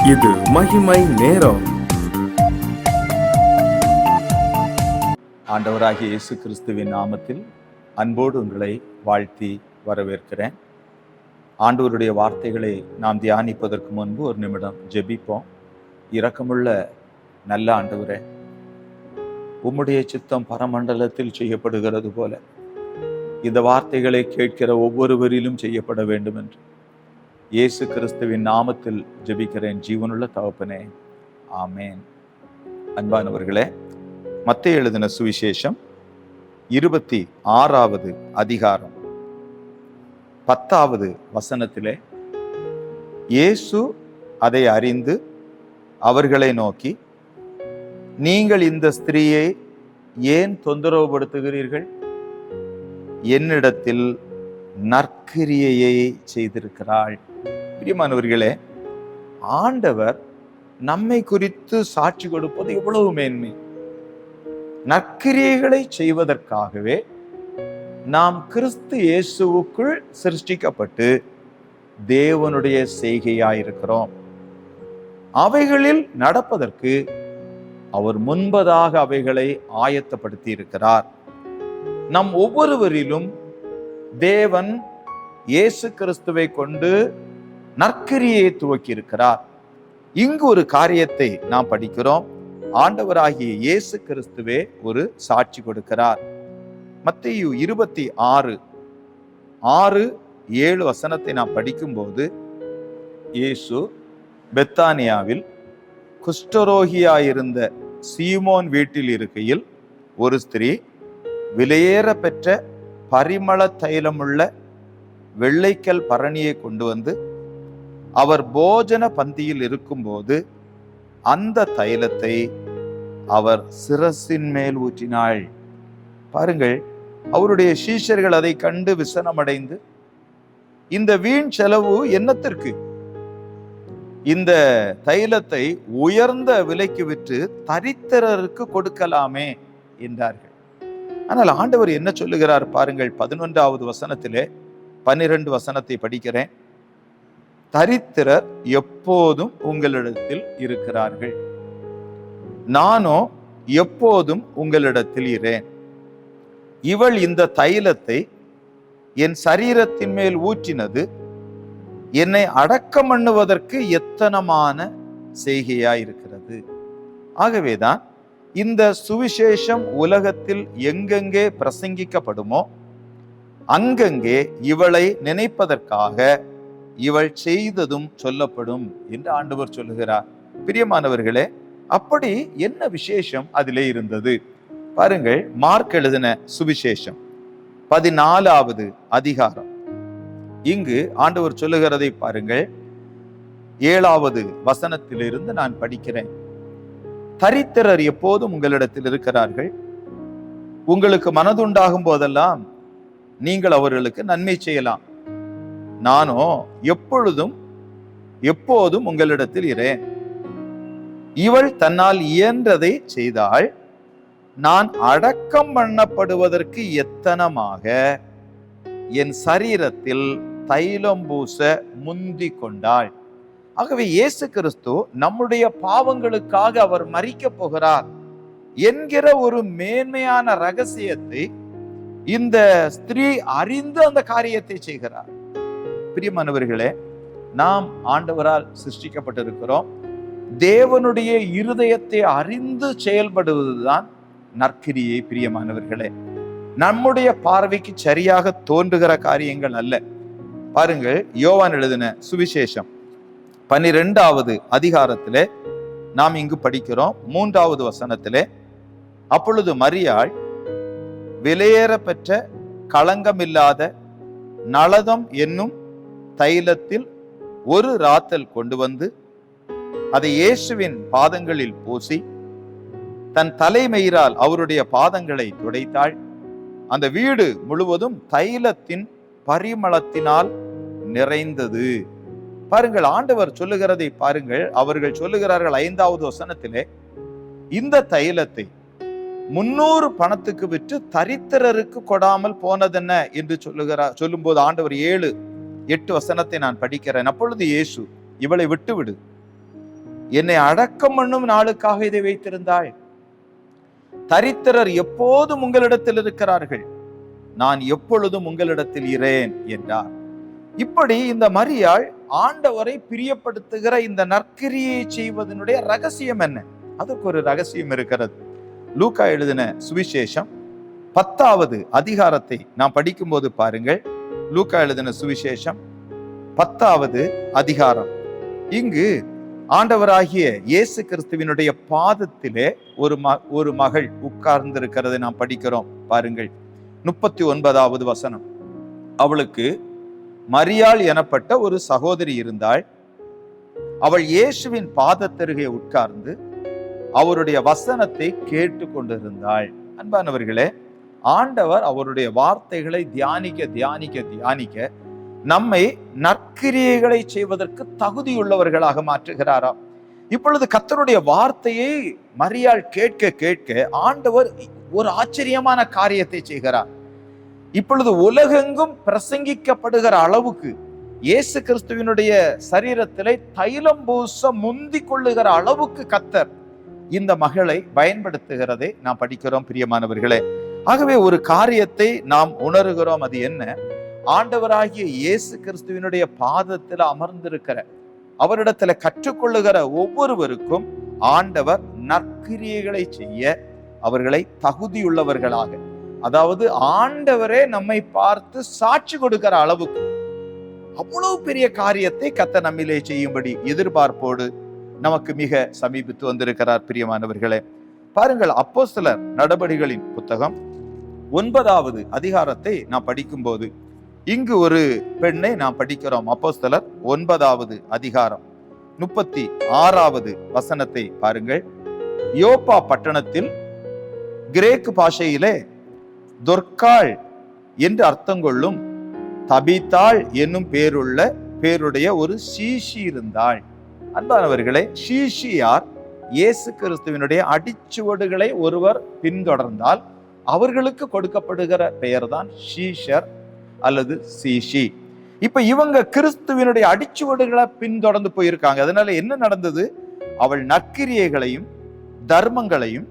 இது மகிமை நேரம். ஆண்டவராகிய இயேசு கிறிஸ்துவின் நாமத்தில் அன்போடு உங்களை வாழ்த்தி வரவேற்கிறேன். ஆண்டவருடைய வார்த்தைகளை நாம் தியானிப்பதற்கு முன்பு ஒரு நிமிடம் ஜெபிப்போம். இரக்கமுள்ள நல்ல ஆண்டவரே, உம்முடைய சித்தம் பரமண்டலத்தில் செய்யப்படுகிறது போல இந்த வார்த்தைகளை கேட்கிற ஒவ்வொருவரிலும் செய்யப்பட வேண்டும் என்று இயேசு கிறிஸ்துவின் நாமத்தில் ஜெபிக்கிறேன் ஜீவனுள்ள தகப்பனே, ஆமேன். அன்பானவர்களே, மத்தேயு எழுதின சுவிசேஷம் 26வது அதிகாரம் 10வது வசனத்திலே இயேசு அதை அறிந்து அவர்களை நோக்கி, நீங்கள் இந்த ஸ்திரீயை ஏன் தொந்தரவுபடுத்துகிறீர்கள்? என்னிடத்தில் நற்கிரியையை செய்திருக்கிறாள். பிரியமானவர்களே, ஆண்டவர் நம்மை குறித்து சாட்சி கொடுப்பது எவ்வளவு மேன்மை. நற்கிரியைகளை செய்வதற்காகவே நாம் கிறிஸ்து இயேசுவுக்குள் சிருஷ்டிக்கப்பட்டு தேவனுடைய செய்கையாயிருக்கிறோம். அவைகளில் நடப்பதற்கு அவர் முன்பதாக அவைகளை ஆயத்தப்படுத்தி இருக்கிறார். நம் ஒவ்வொருவரிலும் தேவன் இயேசு கிறிஸ்துவை கொண்டு நற்கிரியை துவக்கி இருக்கிறார். இங்கு ஒரு காரியத்தை நாம் படிக்கிறோம். ஆண்டவராகிய இயேசு கிறிஸ்துவே ஒரு சாட்சி கொடுக்கிறார். மத்தேயு 26:6-7 வசனத்தை நாம் படிக்கும்போது, இயேசு பெத்தானியாவில் குஷ்டரோகியாயிருந்த சீமோன் வீட்டில் இருக்கையில் ஒரு ஸ்திரீ விலையேற பெற்ற பரிமள தைலமுள்ள வெள்ளைக்கல் பரணியை கொண்டு வந்து அவர் போஜன பந்தியில் இருக்கும்போது அந்த தைலத்தை அவர் சிரசின் மேல் ஊற்றினாள். பாருங்கள், அவருடைய சீஷர்கள் அதை கண்டு விசனமடைந்து, இந்த வீண் செலவு என்னத்திற்கு? இந்த தைலத்தை உயர்ந்த விலைக்கு விற்று தரித்திரருக்கு கொடுக்கலாமே என்றார்கள். ஆனால் ஆண்டவர் என்ன சொல்லுகிறார் பாருங்கள். 11வது வசனத்திலே 12 வசனத்தை படிக்கிறேன். தரித்திரர் எப்போதும் உங்களிடத்தில் இருக்கிறார்கள், நானோ எப்போதும் உங்களிடத்தில் இரேன். இவள் இந்த தைலத்தை என் சரீரத்தின் மேல் ஊற்றினது என்னை அடக்கம் பண்ணுவதற்கு எத்தனமான செய்கையாயிருக்கிறது. ஆகவேதான் இந்த சுவிசேஷம் உலகத்தில் எங்கெங்கே பிரசங்கிக்கப்படுமோ அங்கங்கே இவளை நினைப்பதற்காக இவள் செய்ததும் சொல்லப்படும் என்று ஆண்டவர் சொல்லுகிறார். பிரியமானவர்களே, அப்படி என்ன விசேஷம் அதிலே இருந்தது பாருங்கள். மார்க் எழுதின சுவிசேஷம் 14வது அதிகாரம், இங்கு ஆண்டவர் சொல்லுகிறதை பாருங்கள். 7வது வசனத்திலிருந்து நான் படிக்கிறேன். தரித்திரர் எப்போதும் உங்களிடத்தில் இருக்கிறார்கள், உங்களுக்கு மனதுண்டாகும் போதெல்லாம் நீங்கள் அவர்களுக்கு நன்மை செய்யலாம். நானோ எப்போதும் உங்களிடத்தில் இரேன். இவள் தன்னால் இயன்றதை செய்தாள், நான் அடக்கம் பண்ணப்படுவதற்கு எத்தனமாக என் சரீரத்தில் தைலம் பூச முந்தி கொண்டாள். ஆகவே இயேசு கிறிஸ்து நம்முடைய பாவங்களுக்காக அவர் மரிக்க போகிறார் என்கிற ஒரு மேன்மையான ரகசியத்தை இந்த ஸ்திரீ அறிந்து அந்த காரியத்தை செய்கிறார். பிரியமானவர்களே, நாம் ஆண்டவரால் சிருஷ்டிக்கப்பட்டிருக்கிறோம். தேவனுடைய இருதயத்தை அறிந்து செயல்படுவதுதான் நற்கிரியை. பிரியமானவர்களே, நம்முடைய பார்வைக்கு சரியாக தோன்றுகிற காரியங்கள் அல்ல. பாருங்கள், யோவான் எழுதின சுவிசேஷம் 12வது அதிகாரத்திலே நாம் இங்கு படிக்கிறோம். 3வது வசனத்திலே, அப்பொழுது மரியாள் விலையேற பெற்ற களங்கமில்லாத நளதம் என்னும் தைலத்தில் ஒரு ராத்தல் கொண்டு வந்து அதை இயேசுவின் பாதங்களில் பூசி தன் தலைமயிரால் அவருடைய பாதங்களை துடைத்தாள். அந்த வீடு முழுவதும் தைலத்தின் பரிமளத்தினால் நிறைந்தது. பாருங்கள், ஆண்டவர் சொல்லுகிறதை பாருங்கள். அவர்கள் சொல்லுகிறார்கள் 5வது வசனத்திலே, இந்த தைலத்தை 300 பணத்துக்கு விற்று தரித்திரருக்கு கொடாமல் போனதென்ன என்று சொல்லும்போது ஆண்டவர் 7-8 வசனத்தை நான் படிக்கிறேன். அப்பொழுது இயேசு, இவளை விட்டுவிடு, என்னை அடக்கம் பண்ணும் நாளுக்காக இதை வைத்திருந்தாள். தரித்திரர் எப்போதும் உங்களிடத்தில் இருக்கிறார்கள், நான் எப்பொழுதும் உங்களிடத்தில் இரேன் என்றார். இப்படி இந்த மரியாள் ஆண்டவரை பிரியப்படுத்துகிற இந்த நற்கிரியை செய்வதனுடைய ரகசியம் என்ன? அதுக்கு ஒரு ரகசியம் இருக்கிறது. லூக்கா எழுதின சுவிசேஷம் 10வது அதிகாரத்தை நாம் படிக்கும் போது பாருங்கள். லூக்கா எழுதின சுவிசேஷம் 10வது அதிகாரம். இங்கு ஆண்டவராகிய இயேசு கிறிஸ்துவினுடைய பாதத்திலே ஒரு மகள் உட்கார்ந்திருக்கிறதை நாம் படிக்கிறோம். பாருங்கள், 39வது வசனம். அவளுக்கு மரியாள் எனப்பட்ட ஒரு சகோதரி இருந்தாள். அவள் இயேசுவின் பாதத்தருகே உட்கார்ந்து அவருடைய வசனத்தை கேட்டு கொண்டிருந்தாள். அன்பானவர்களே, ஆண்டவர் அவருடைய வார்த்தைகளை தியானிக்க தியானிக்க தியானிக்க நம்மை நற்கிரியைகளை செய்வதற்கு தகுதியுள்ளவர்களாக மாற்றுகிறாராம். இப்பொழுது கர்த்தருடைய வார்த்தையை மரியாள் கேட்க கேட்க ஆண்டவர் ஒரு ஆச்சரியமான காரியத்தை செய்கிறார். இப்பொழுது உலகெங்கும் பிரசங்கிக்கப்படுகிற அளவுக்கு இயேசு கிறிஸ்துவினுடைய சரீரத்திலே தைலம் பூச முந்தி கொள்ளுகிற அளவுக்கு கர்த்தர் இந்த மகளை பயன்படுத்துகிறதை நாம் படிக்கிறோம். பிரியமானவர்களே, ஆகவே ஒரு காரியத்தை நாம் உணர்கிறோம். அது என்ன? ஆண்டவராகிய இயேசு கிறிஸ்துவினுடைய பாதத்தில் அமர்ந்திருக்கிற, அவரிடத்துல கற்றுக்கொள்ளுகிற ஒவ்வொருவருக்கும் ஆண்டவர் நற்கிரியைகளை செய்ய அவர்களை தகுதியுள்ளவர்களாக, அதாவது ஆண்டவரே நம்மை பார்த்து சாட்சி கொடுக்கிற அளவுக்கு அவ்வளவு பெரிய காரியத்தை கர்த்தர் நம்மிலே செய்யும்படி எதிர்பார்ப்போடு நமக்கு மிக சமீபித்து வந்திருக்கிறார். பிரியமானவர்களே, பாருங்கள், அப்போஸ்தலர் நடபடிகளின் புத்தகம் 9வது அதிகாரத்தை நாம் படிக்கும் போது இங்கு ஒரு பெண்ணை நாம் படிக்கிறோம். அப்போஸ்தலர் 9வது அதிகாரம் 36வது வசனத்தை பாருங்கள். யோப்பா பட்டணத்தில் கிரேக்கு பாஷையிலே தொர்க்காள் என்று அர்த்தம் கொள்ளும் தபித்தாள் என்னும் பேருடைய ஒரு சீஷி இருந்தாள். அன்பானவர்களே, சீஷி யார்? இயேசு கிறிஸ்துவினுடைய அடிச்சுவடுகளை ஒருவர் பின்தொடர்ந்தால் அவர்களுக்கு கொடுக்கப்படுகிற பெயர் தான் சீஷர் அல்லது சீஷி. இப்ப இவங்க கிறிஸ்துவினுடைய அடிச்சுவடுகளை பின்தொடர்ந்து போயிருக்காங்க. அதனால என்ன நடந்தது? அவள் நற்கிரியைகளையும் தர்மங்களையும்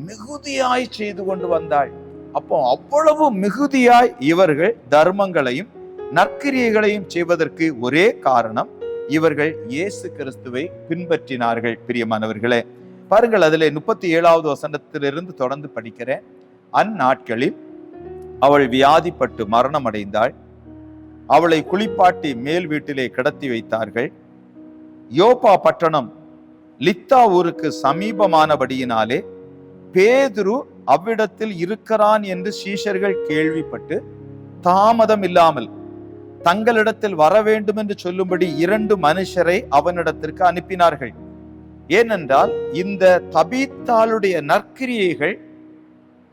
மிகுதியாய் செய்து கொண்டு வந்தாள். அப்போ அவ்வளவு மிகுதியாய் இவர்கள் தர்மங்களையும் நற்கிரியைகளையும் செய்வதற்கு ஒரே காரணம், இவர்கள் இயேசு கிறிஸ்துவை பின்பற்றினார்கள். பிரியமானவர்களே, பாருங்கள், அதிலே 37வது வசனத்திலிருந்து தொடர்ந்து படிக்கிறேன். அந்நாட்களில் அவள் வியாதிப்பட்டு மரணம் அடைந்தாள். அவளை குளிப்பாட்டி மேல் வீட்டிலே கிடத்தி வைத்தார்கள். யோப்பா பட்டணம் லித்தா ஊருக்கு சமீபமானபடியினாலே பேதுரு அவ்விடத்தில் இருக்கிறான் என்று சீஷர்கள் கேள்விப்பட்டு தாமதம் இல்லாமல் தங்களிடத்தில் வர வேண்டும் என்று சொல்லும்படி 2 மனுஷரை அவனிடத்திற்கு அனுப்பினார்கள். ஏனென்றால் இந்த தபீத்தாளுடைய நற்கிரியைகள்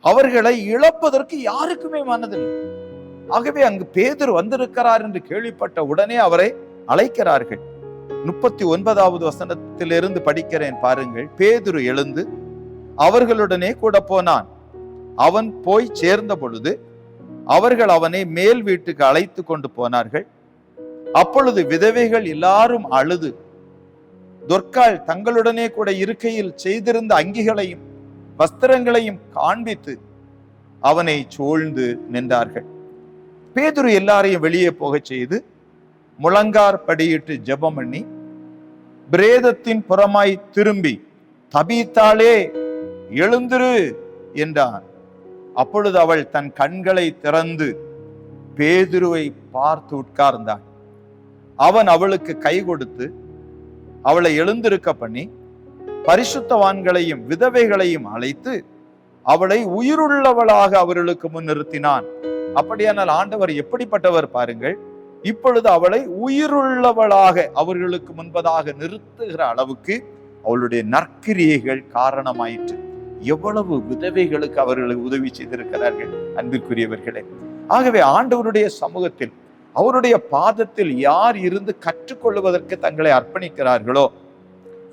அவர்களை இழப்பதற்கு யாருக்குமே மனதில்லை. ஆகவே அங்கு பேதுரு வந்திருக்கிறார் என்று கேள்விப்பட்ட உடனே அவரை அழைக்கிறார்கள். 39வது வசனத்திலிருந்து படிக்கிறேன், பாருங்கள். பேதுரு எழுந்து அவர்களுடனே கூட போனான். அவன் போய் சேர்ந்த பொழுது அவர்கள் அவனை மேல் வீட்டுக்கு அழைத்து கொண்டு போனார்கள். அப்பொழுது விதவைகள் எல்லாரும் அழுது தொர்க்காள் தங்களுடனே கூட இருக்கையில் செய்திருந்த அங்கிகளையும் வஸ்திரங்களையும் காண்பித்து அவனை சூழ்ந்து நின்றார்கள். பேதுரு எல்லாரையும் வெளியே போக செய்து முழங்கார் படியிட்டு ஜெபம் பண்ணி பிரேதத்தின் புறமாய் திரும்பி, தபீத்தாளே எழுந்திரு என்றான். அப்பொழுது அவள் தன் கண்களை திறந்து பேதுருவை பார்த்து உட்கார்ந்தாள். அவன் அவளுக்கு கை கொடுத்து அவளை எழுந்திருக்க பண்ணி பரிசுத்தவான்களையும் விதவைகளையும் அழைத்து அவளை உயிருள்ளவளாக அவர்களுக்கு முன் நிறுத்தினான். அப்படியானால் ஆண்டவர் எப்படிப்பட்டவர் பாருங்கள். இப்பொழுது அவளை உயிருள்ளவளாக அவர்களுக்கு முன்பதாக நிறுத்துகிற அளவுக்கு அவளுடைய நற்கிரியைகள் காரணமாயிற்று. எவ்வளவு விதவைகளுக்கு அவர்களுக்கு உதவி செய்திருக்கிறார்கள் அன்பிற்குரியவர்களே. ஆகவே ஆண்டவருடைய சமூகத்தில் அவருடைய பாதத்தில் யார் இருந்து கற்றுக்கொள்வதற்கு தங்களை அர்ப்பணிக்கிறார்களோ,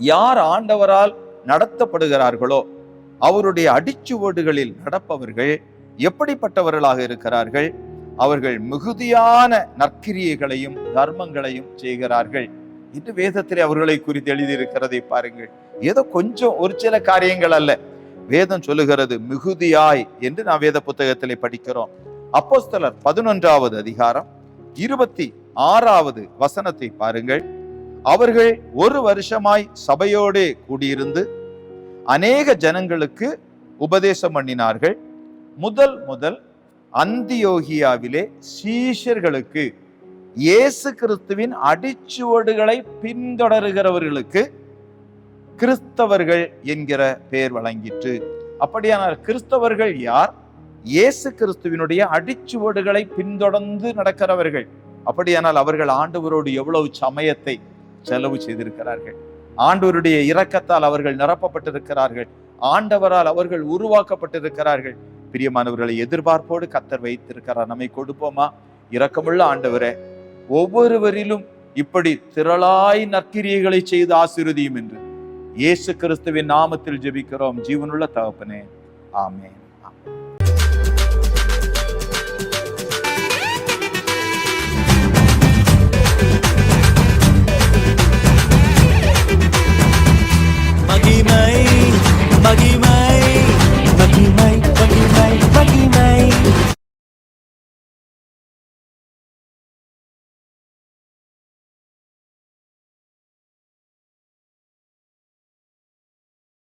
யார் ஆண்டவரால் நடத்தப்படுகிறார்களோ, அவருடைய அடிச்சுவடுகளில் நடப்பவர்கள் எப்படிப்பட்டவர்களாக இருக்கிறார்கள்? அவர்கள் மிகுதியான நற்கிரியைகளையும் தர்மங்களையும் செய்கிறார்கள். என்று வேதத்திலே அவர்களை குறித்து எழுதியிருக்கிறதை பாருங்கள். ஏதோ கொஞ்சம் ஒரு சில காரியங்கள் அல்ல, வேதம் சொல்லுகிறது மிகுதியாய் என்று நாம் வேத புத்தகத்திலே படிக்கிறோம். அப்போஸ்தலர் 11வது அதிகாரம் 26வது வசனத்தை பாருங்கள். அவர்கள் 1 வருஷமாய் சபையோடே கூடியிருந்து அநேக ஜனங்களுக்கு உபதேசம் பண்ணினார்கள். முதல் அந்தியோகியாவிலே சீஷர்களுக்கு, இயேசு கிறிஸ்துவின் அடிச்சுவடுகளை பின்தொடருகிறவர்களுக்கு கிறிஸ்தவர்கள் என்கிற பெயர் வழங்கிற்று. அப்படியானால் கிறிஸ்தவர்கள் யார்? இயேசு கிறிஸ்துவினுடைய அடிச்சுவடுகளை பின்தொடர்ந்து நடக்கிறவர்கள். அப்படியானால் அவர்கள் ஆண்டவரோடு எவ்வளவு சமயத்தை செலவு செய்திருக்கிறார்கள். ஆண்டவருடைய இரக்கத்தால் அவர்கள் நிரப்பப்பட்டிருக்கிறார்கள். ஆண்டவரால் அவர்கள் உருவாக்கப்பட்டிருக்கிறார்கள். பிரியமானவர்களை, எதிர்பார்ப்போடு கர்த்தர் வைத்திருக்கிறார். நம்மை கொடுப்போமா? இரக்கமுள்ள ஆண்டவரே, ஒவ்வொருவரிலும் இப்படி திரளாய் நற்கிரியைகளை செய்து ஆசீர்வதியும் என்று இயேசு கிறிஸ்துவின் நாமத்தில் ஜெபிக்கிறோம் ஜீவனுள்ள தகப்பனே, ஆமென்.